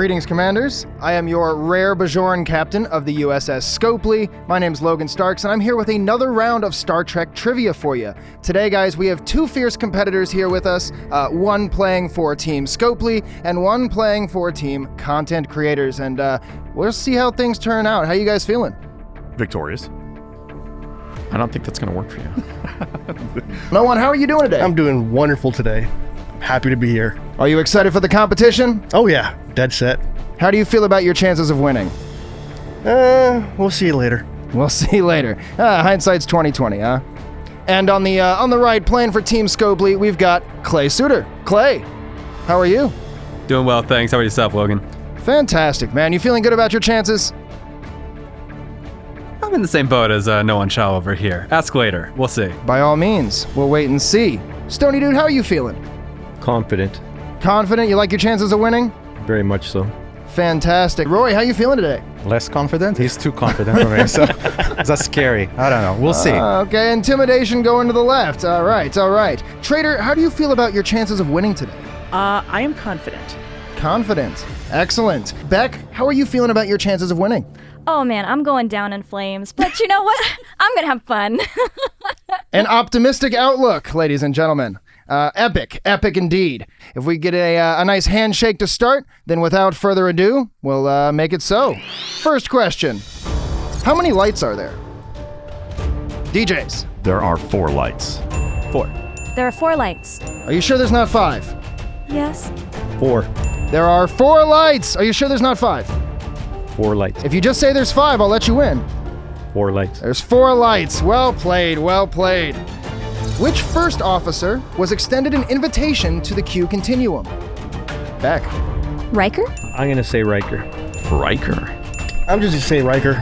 Greetings, Commanders. I am your rare Bajoran captain of the USS Scopely. My name's Logan Starks, and I'm here with another round of Star Trek trivia for you. Today, guys, we have two fierce competitors here with us, one playing for Team Scopely and one playing for Team Content Creators, and we'll see how things turn out. How you guys feeling? Victorious. I don't think that's going to work for you. No one, how are you doing today? I'm doing wonderful today. Happy to be here. Are you excited for the competition? Oh yeah, dead set. How do you feel about your chances of winning? We'll see you later. We'll see later. Hindsight's 20/20, huh? And on the right, playing for Team Scopely, we've got Clay Suter. Clay, how are you? Doing well, thanks. How about yourself, Logan? Fantastic, man. You feeling good about your chances? I'm in the same boat as No One Shall over here. Ask later. We'll see. By all means, we'll wait and see. Stony Dude, how are you feeling? Confident. Confident? You like your chances of winning? Very much so. Fantastic. Roy, how you feeling today? Less confident? He's too confident for me, so that's scary. I don't know. We'll see. Okay, intimidation going to the left. All right. Trader, how do you feel about your chances of winning today? I am confident. Confident. Excellent. Beck, how are you feeling about your chances of winning? Oh man, I'm going down in flames. But you know what? I'm gonna have fun. An optimistic outlook, ladies and gentlemen. Epic indeed. If we get a nice handshake to start, then without further ado, we'll make it so. First question. How many lights are there? DJs. There are 4 lights. 4. There are 4 lights. Are you sure there's not 5? Yes. 4. There are 4 lights. Are you sure there's not 5? 4 lights. If you just say there's 5, I'll let you win. 4 lights. There's 4 lights. Well played, well played. Which first officer was extended an invitation to the Q Continuum? Beck. Riker? I'm gonna say Riker. Riker. I'm just gonna say Riker.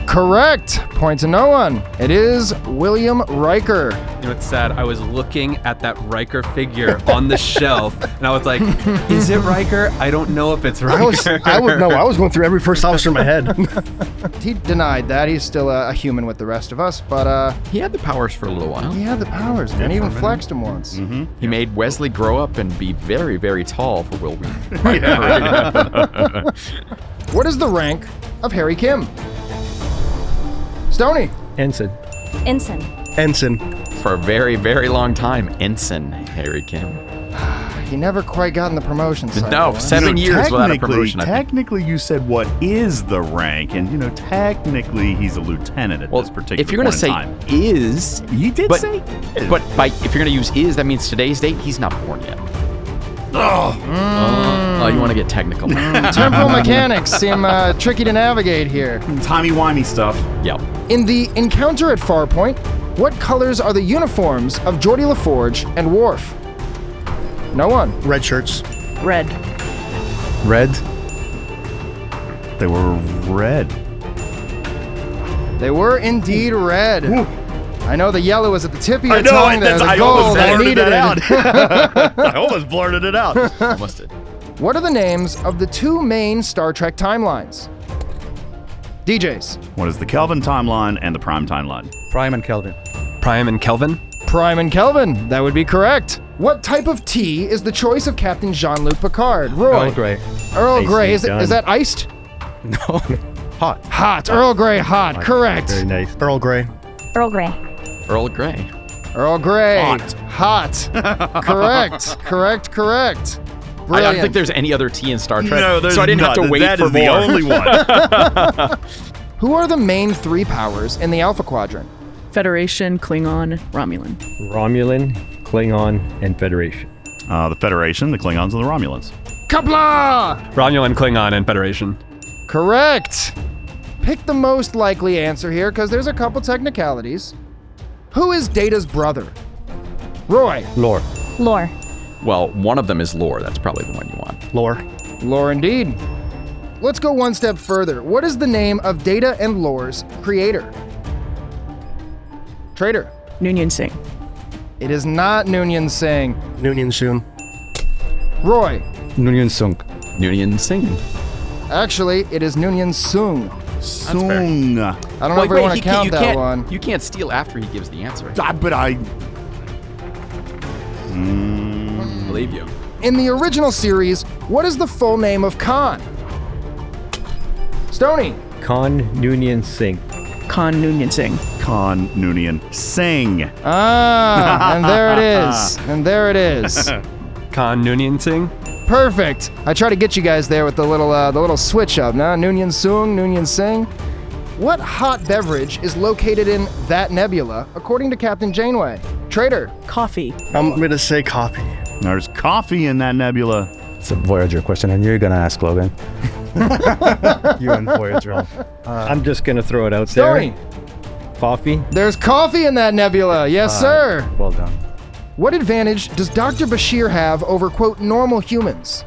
Correct. Point to no one. It is William Riker. You know what's sad? I was looking at that Riker figure on the shelf, and I was like, is it Riker? I don't know if it's Riker. I was going through every first officer in my head. He denied that. He's still a human with the rest of us, but He had the powers for a little while. he had the powers, man. He even flexed them once. Mm-hmm. He made Wesley grow up and be very, very tall for Will What is the rank of Harry Kim? Stony. Ensign. Ensign. Ensign. For a very, very long time, Ensign Harry Kim. He never quite got in the promotion cycle. No, huh? 7 years without a promotion. I think. Technically, you said what is the rank, and technically he's a lieutenant at this particular if you're gonna point say in time. is, You did but, say is. but if you're gonna use is, that means today's date. He's not born yet. Oh, you want to get technical? Temporal mechanics seem tricky to navigate here. Timey-wimey stuff. Yep. In the encounter at Farpoint, what colors are the uniforms of Geordie LaForge and Worf? No one. Red shirts. Red. Red. They were red. They were indeed red. Ooh. I know the yellow was at the tip of your I know, tongue there. The I gold, almost I blurted needed it it. out. I almost blurted it out. Almost did. What are the names of the 2 main Star Trek timelines? DJs. What is the Kelvin timeline and the Prime timeline? Prime and Kelvin. Prime and Kelvin? Prime and Kelvin. That would be correct. What type of tea is the choice of Captain Jean-Luc Picard? Roy. Earl Grey. Earl Iced Grey. tea, Is that iced? No. Hot. Hot. Earl Grey hot. Correct. Very nice. Earl Grey. Earl Grey. Earl Grey. Earl Grey. Hot. Correct. Correct. I Brilliant. don't think there's any other T in Star Trek, No, there's so I didn't have to not. wait That for is the more. only one. Who are the main 3 powers in the Alpha Quadrant? Federation, Klingon, Romulan. Romulan, Klingon, and Federation. The Federation, the Klingons, and the Romulans. Kapla! Romulan, Klingon, and Federation. Correct. Pick the most likely answer here, because there's a couple technicalities. Who is Data's brother? Roy. Lore. Lore. Well, one of them is Lore. That's probably the one you want. Lore. Lore indeed. Let's go one step further. What is the name of Data and Lore's creator? Trader. Noonien Singh. It is not Noonien Singh. Noonien Soon. Roy. Noonien Sunk. Noonien Singh. Actually, it is Noonien Soong. Soon. I don't know if we want to count that one. You can't steal after he gives the answer. But I... Believe you. In the original series, What is the full name of Khan? Stoney. Khan Noonien Singh. Khan Noonien Singh. Khan Noonien Singh. Ah, and there it is. And there it is. Khan Noonien Singh. Perfect. I try to get you guys there with the little switch up. Nah, Noonien Sung, Noonien Singh. What hot beverage is located in that nebula, according to Captain Janeway? Trader. Coffee. I'm going to say coffee. There's coffee in that nebula. It's a Voyager question, and you're gonna ask Logan. You and Voyager. I'm just going to throw it out Stoney. there. Coffee. There's coffee in that nebula. Yes, sir. Well done. What advantage does Dr. Bashir have over, quote, normal humans?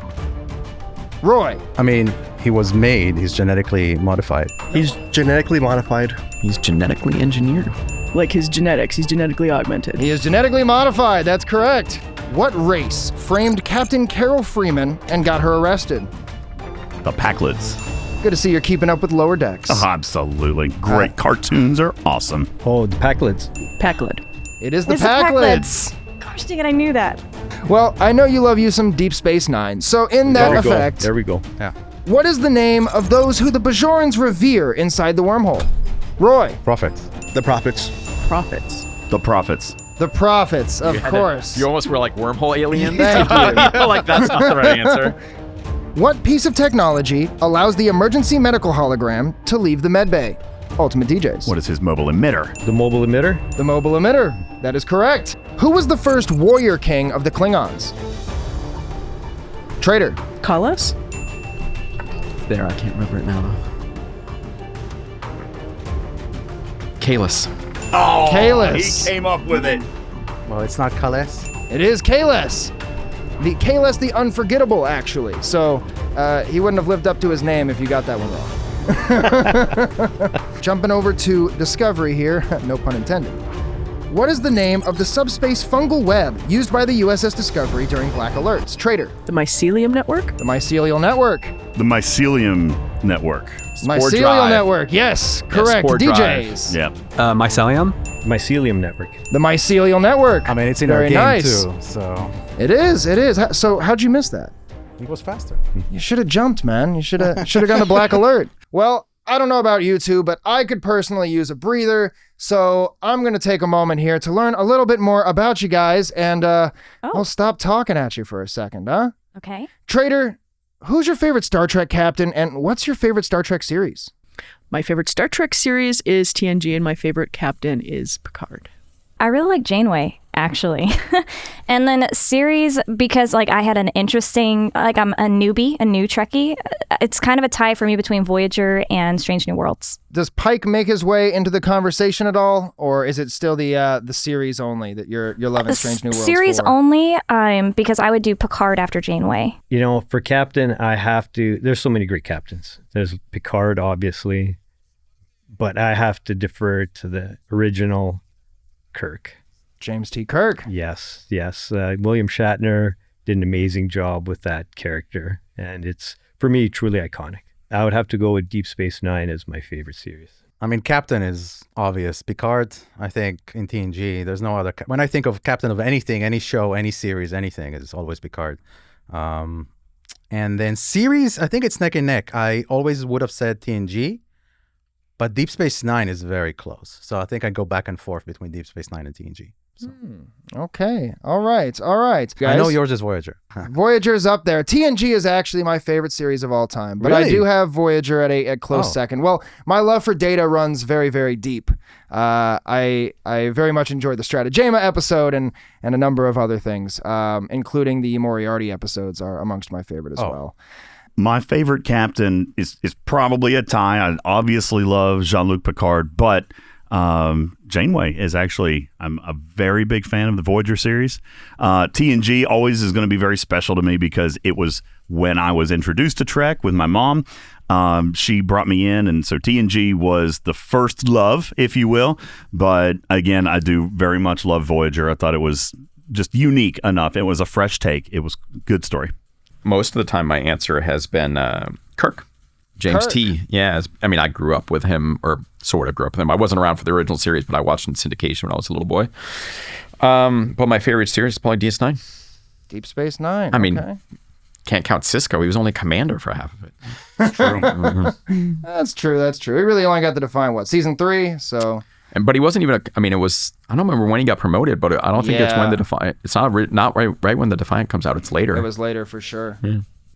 Roy. I mean, he was made. He's genetically modified. He's genetically modified. He's genetically engineered. Like his genetics, he's genetically augmented. He is genetically modified. That's correct. What race framed Captain Carol Freeman and got her arrested? The Packlids. Good to see you're keeping up with Lower Decks. Oh, absolutely. Great cartoons are awesome. Oh, the Packlids. Packlid. It is the It's the Packlids. Gosh dang it, I knew that. Well, I know you love you some Deep Space Nine. So in that There we go. effect, There we go. Yeah. what is the name of those who the Bajorans revere inside the wormhole? Roy. Prophets. The prophets. Prophets. The Prophets. The Prophets, of course. You almost were like wormhole aliens. Thank you. Like that's not the right answer. What piece of technology allows the emergency medical hologram to leave the medbay? Ultimate DJs. What is his mobile emitter? The mobile emitter. The mobile emitter. That is correct. Who was the first warrior king of the Klingons? Trader. Kalos? There, I can't remember it now though. Kalis. Oh, Kalis. he came up with it. Well, it's not Kales. It is Kalis. The Kalis the Unforgettable, actually. So he wouldn't have lived up to his name if you got that one wrong. Jumping over to Discovery here, no pun intended. What is the name of the subspace fungal web used by the USS Discovery during Black Alerts? Trader. The Mycelium Network? The Mycelial Network. The Mycelium Network. Mycelial Drive. Network, yes, correct. Spore Drive. DJs. Yeah. Mycelium. Mycelium Network. The Mycelial Network. I mean, it's in Very our game nice. too, so It is, it is. So how'd you miss that? he was faster. You should have jumped, man. You should have gone to Black Alert. Well, I don't know about you two, but I could personally use a breather. So I'm going to take a moment here to learn a little bit more about you guys, and I'll stop talking at you for a second, huh? Okay. Trader, who's your favorite Star Trek captain, and what's your favorite Star Trek series? My favorite Star Trek series is TNG, and my favorite captain is Picard. I really like Janeway, actually. And then series, because like I had an interesting, like I'm a newbie, a new Trekkie. It's kind of a tie for me between Voyager and Strange New Worlds. Does Pike make his way into the conversation at all, or is it still the series only that you're loving Strange New Worlds Series for? only, because I would do Picard after Janeway. You know, for captain, I have to. There's so many great captains. There's Picard, obviously, but I have to defer to the original Kirk. James T. Kirk. Yes. William Shatner did an amazing job with that character, and it's, for me, truly iconic. I would have to go with Deep Space Nine as my favorite series. I mean, Captain is obvious. Picard, I think, in TNG, there's no other. When I think of Captain of anything, any show, any series, anything, it's always Picard. And then series, I think it's neck and neck. I always would have said TNG, but Deep Space Nine is very close. So I think I go back and forth between Deep Space Nine and TNG. So. Okay. All right. Guys, I know yours is Voyager. Voyager's up there. TNG is actually my favorite series of all time, but I Really? do have Voyager at a close second. Well, my love for Data runs very, very deep. I very much enjoyed the Stratagema episode and a number of other things, including the Moriarty episodes are amongst my favorite as well. My favorite captain is probably a tie. I obviously love Jean-Luc Picard, but Janeway is actually, I'm a very big fan of the Voyager series. TNG always is going to be very special to me because it was when I was introduced to Trek with my mom. She brought me in, and so TNG was the first love, if you will. But again, I do very much love Voyager. I thought it was just unique enough. It was a fresh take. It was a good story. Most of the time, my answer has been Kirk. James Kirk. T. Yeah, I mean, I grew up with him, or sort of grew up with him. I wasn't around for the original series, but I watched in syndication when I was a little boy. But my favorite series is probably DS9. Deep Space Nine. I mean, okay. can't count Cisco. He was only commander for half of it. That's true. That's true. We really only got to define what, season 3. So, But he wasn't even. I mean, it was. I don't remember when he got promoted, but I don't think it's when the Defiant. It's not right when the Defiant comes out. It's later. It was later for sure.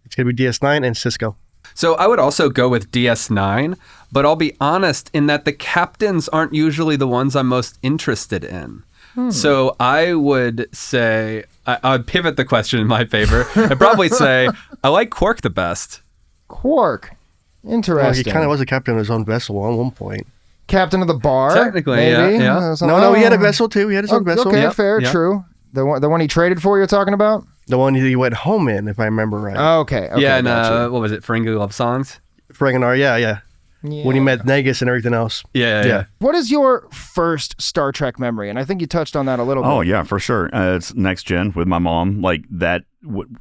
It's gonna be DS9 and Cisco. So I would also go with DS9, but I'll be honest in that the captains aren't usually the ones I'm most interested in. So I would say, I'd pivot the question in my favor. I'd probably say, I like Quark the best. Quark. Well, Interesting. he kind of was a captain of his own vessel at one point. Captain of the bar? Technically, maybe? yeah. No, he had a vessel too. He had his own vessel. Okay, Yep, fair, yep. true. The one he traded for, you're talking about? The one he went home in, if I remember right. Okay. Yeah, and gotcha. what was it, Ferengi Love Songs? Ferenginar, yeah. Yeah. When he met Negus and everything else. Yeah. What is your first Star Trek memory? And I think you touched on that a little bit. Oh yeah, for sure. It's Next Gen with my mom. Like that,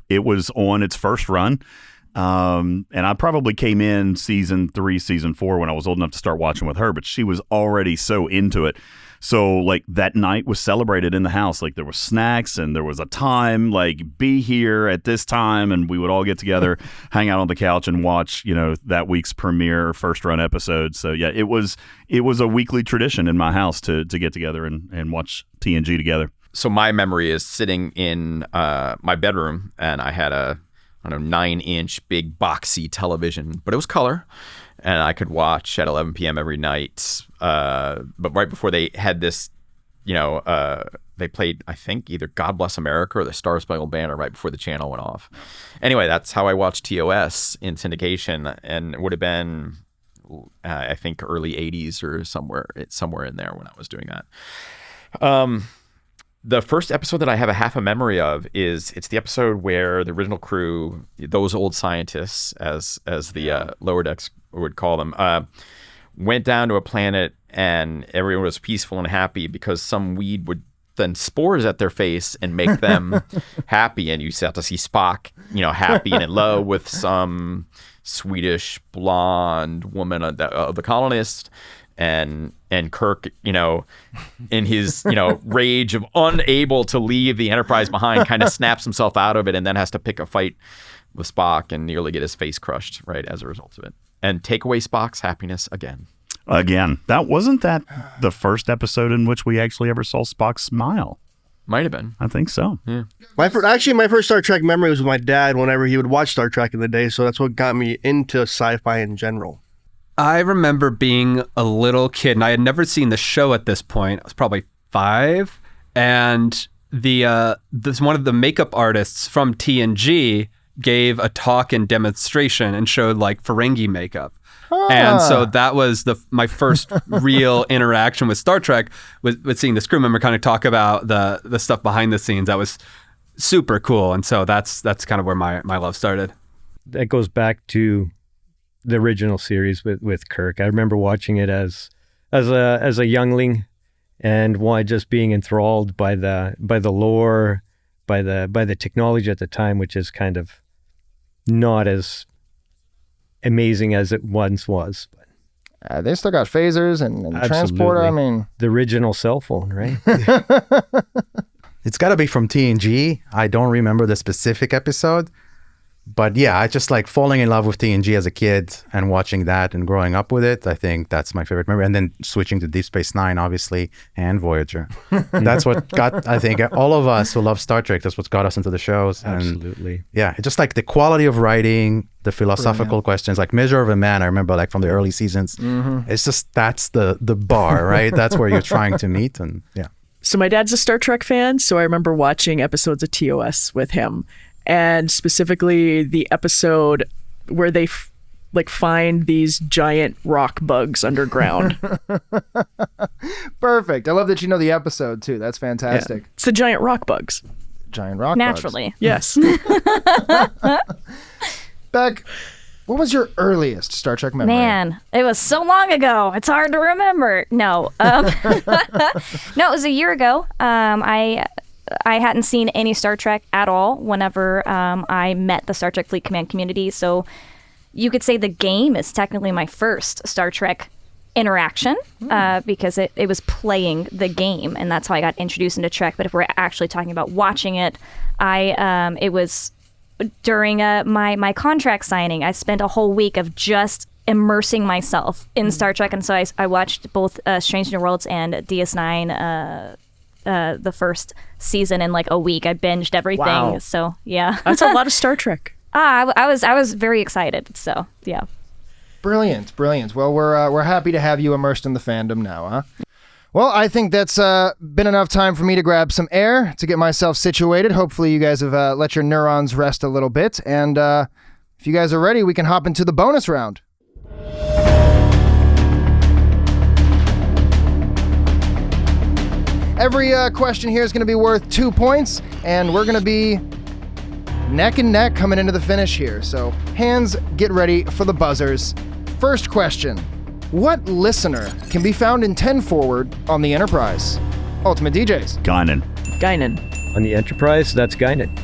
it was on its first run, and I probably came in season 3, season 4 when I was old enough to start watching with her. But she was already so into it. So like that night was celebrated in the house. Like there was snacks and there was a time like be here at this time, and we would all get together, hang out on the couch and watch, that week's premiere first run episode. So yeah, it was a weekly tradition in my house to get together and watch TNG together. So my memory is sitting in my bedroom, and I had a 9-inch big boxy television, but it was color. And I could watch at 11 p.m. every night. But right before they had this, they played, I think, either God Bless America or the Star Spangled Banner right before the channel went off. Anyway, that's how I watched TOS in syndication. And it would have been, I think, early 80s or somewhere in there when I was doing that. The first episode that I have a half a memory of it's the episode where the original crew, those old scientists, as the lower decks would call them, went down to a planet and everyone was peaceful and happy because some weed would then spores at their face and make them happy. And you got to see Spock, happy and in love with some Swedish blonde woman of the colonist. And Kirk, in his, rage of unable to leave the Enterprise behind, kind of snaps himself out of it and then has to pick a fight with Spock and nearly get his face crushed, right, as a result of it. And take away Spock's happiness again. Wasn't that the first episode in which we actually ever saw Spock smile? Might have been. I think so. Yeah. My first Star Trek memory was with my dad whenever he would watch Star Trek in the day, so that's what got me into sci-fi in general. I remember being a little kid, and I had never seen the show at this point. I was probably 5, and one of the makeup artists from TNG gave a talk and demonstration and showed like Ferengi makeup. And so that was my first real interaction with Star Trek, with seeing this crew member kind of talk about the stuff behind the scenes. That was super cool, and so that's kind of where my love started. That goes back to the original series with Kirk. I remember watching it as a youngling, and just being enthralled by the lore, by the technology at the time, which is kind of not as amazing as it once was. They still got phasers and transporter. I mean, the original cell phone, right? It's got to be from TNG. I don't remember the specific episode. But yeah, I just like falling in love with TNG as a kid and watching that and growing up with it. I think that's my favorite memory. And then switching to Deep Space Nine, obviously, and Voyager. That's what got, I think, all of us who love Star Trek, that's what got us into the shows. Absolutely. And yeah, it's just like the quality of writing, the philosophical questions, like Measure of a Man, I remember like from the early seasons. Mm-hmm. It's just, that's the bar, right? That's where you're trying to meet. And yeah. So my dad's a Star Trek fan, so I remember watching episodes of TOS with him. And specifically the episode where they find these giant rock bugs underground. Perfect. I love that you know the episode too. That's fantastic. Yeah. It's the giant rock bugs. Giant rock Naturally. bugs. Yes. Beck, what was your earliest Star Trek memory? Man, it was so long ago. It's hard to remember. No. No, it was a year ago. I hadn't seen any Star Trek at all whenever I met the Star Trek Fleet Command community. So you could say the game is technically my first Star Trek interaction because it was playing the game, and that's how I got introduced into Trek. But if we're actually talking about watching it, it was during my contract signing, I spent a whole week of just immersing myself in Star Trek, and so I watched both Strange New Worlds and DS9, the first season in like a week. I binged everything. Wow. So yeah, That's a lot of Star Trek. I was very excited. So yeah. Brilliant. Well, we're happy to have you immersed in the fandom now, huh? Well, I think that's been enough time for me to grab some air to get myself situated. Hopefully you guys have let your neurons rest a little bit. And if you guys are ready, we can hop into the bonus round. Every question here is going to be worth 2 points, and we're going to be neck and neck coming into the finish here. So hands, get ready for the buzzers. First question. What listener can be found in 10 Forward on the Enterprise? Ultimate DJs. Guinan. On the Enterprise, that's Guinan.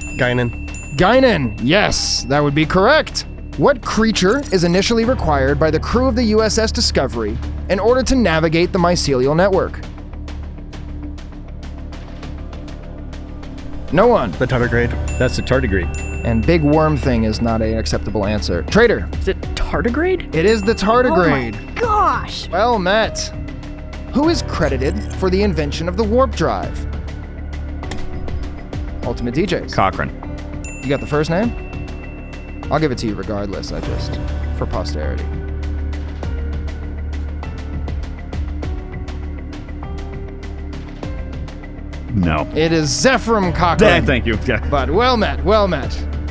Guinan. Yes, that would be correct. What creature is initially required by the crew of the USS Discovery in order to navigate the mycelial network? No one. The tardigrade. That's the tardigrade. And big worm thing is not an acceptable answer. Trader. Is it tardigrade? It is the tardigrade. Oh my gosh. Well met. Who is credited for the invention of the warp drive? Ultimate DJs. Cochrane. You got the first name? I'll give it to you regardless, for posterity. No. It is Zephram Cochrane. Thank you. Yeah. But well met.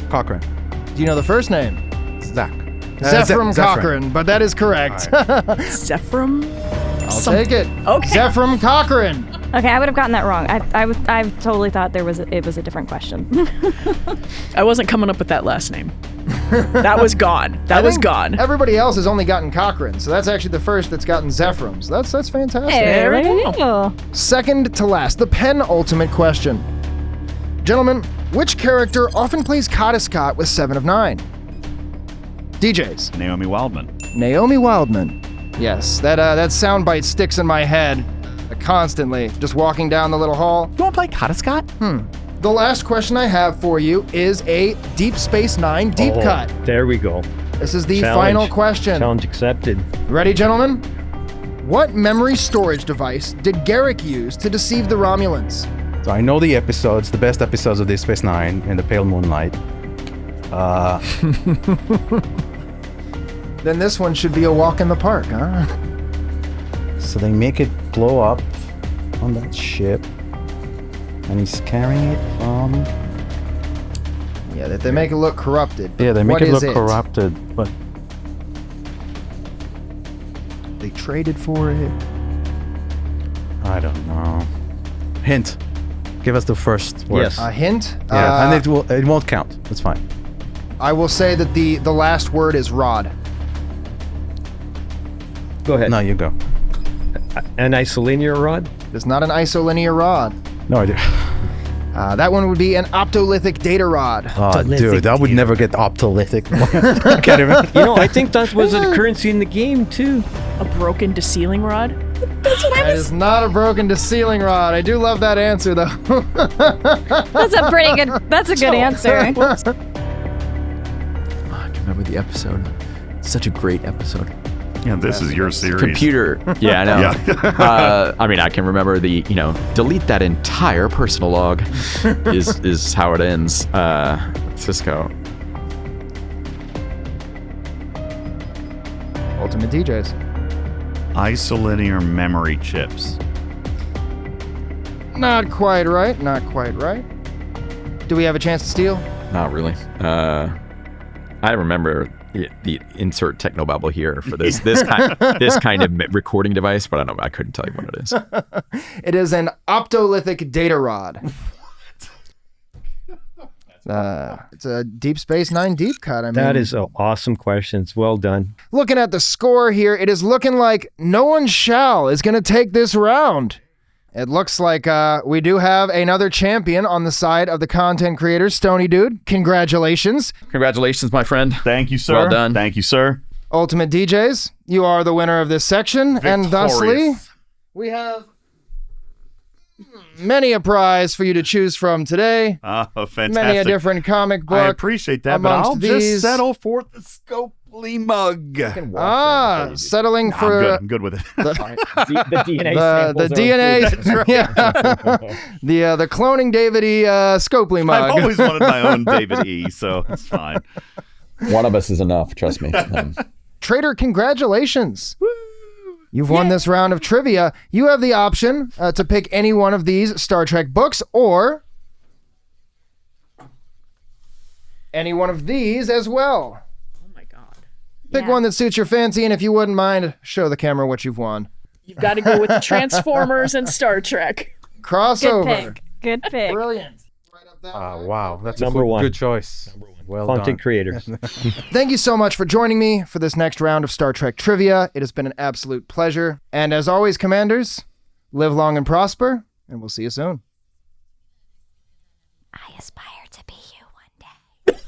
Cochrane. Do you know the first name? Zach. Zephram Cochrane, but that is correct. Zephram? I'll take it. Okay. Zephram Cochrane. Okay, I would have gotten that wrong. I totally thought it was a different question. I wasn't coming up with that last name. That was gone. I was think gone. Everybody else has only gotten Cochrane, so that's actually the first that's gotten Zephram. So that's fantastic. There we you go. go. Second to last, the penultimate question. Gentlemen, which character often plays Cottiscott with 7 of 9? DJs. Naomi Wildman. Naomi Wildman. Yes, that soundbite sticks in my head constantly, just walking down the little hall. You want to play Cottiscott? The last question I have for you is a Deep Space Nine deep cut. There we go. This is the Challenge. final question. Challenge accepted. Ready, gentlemen? What memory storage device did Garrick use to deceive the Romulans? So I know the episodes, the best episodes of Deep Space Nine in the pale moonlight. Then this one should be a walk in the park, huh? So they make it blow up on that ship, and he's carrying it from. Yeah, they make it look corrupted. Yeah, they make What it is look corrupted, but They traded for it. I don't know. Hint. Give us the first word. Yes. A hint? Yeah, and it won't count. It's fine. I will say that the last word is rod. Go ahead. No, you go. An isolinear rod? It's not an isolinear rod. No idea. That one would be an optolithic data rod. Oh, dude, I would never get optolithic. I can't even. You know, I think that was a currency in the game too. A broken to ceiling rod? That is not a broken to ceiling rod. I do love that answer though. That's a pretty good. That's a good answer. I can remember the episode. Such a great episode. Yeah, this is your series. Computer. Yeah, I know. Yeah. I mean, I can remember the, delete that entire personal log is how it ends. Cisco. Ultimate DJs. Isolinear memory chips. Not quite right. Not quite right. Do we have a chance to steal? Not really. I remember the insert technobabble here for this kind of recording device, but I couldn't tell you what it is. It is an optolithic data rod. It's a Deep Space Nine deep cut. I mean, That is an awesome question. It's well done. looking at the score here, it is looking like no one shall is going to take this round. It looks like we do have another champion on the side of the content creators. Stony Dude, congratulations. Congratulations, my friend. Thank you, sir. Well done. Thank you, sir. Ultimate DJs, you are the winner of this section, and thusly Victorious. we have Many a prize for you to choose from today. Oh, fantastic. Many a different comic book. I appreciate that, but amongst I'll these. just settle for the Scopely mug. Settling I'm for good. I'm good with it. The DNA the samples are DNA, included. yeah, the cloning David E. Scopely I've mug. always wanted my own David E., so it's fine. One of us is enough, trust me. Trader, congratulations. You've won this round of trivia. You have the option to pick any one of these Star Trek books or any one of these as well. Oh my God. Pick one that suits your fancy, and if you wouldn't mind, show the camera what you've won. You've got to go with the Transformers and Star Trek. Crossover. Good pick. Brilliant. Right up that way. Wow, that's Number a one. good choice. Well Content done. creators. Thank you so much for joining me for this next round of Star Trek trivia. It has been an absolute pleasure. And as always, Commanders, live long and prosper, and we'll see you soon. I aspire to be you one day.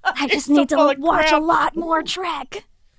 I just need to watch a lot more Trek.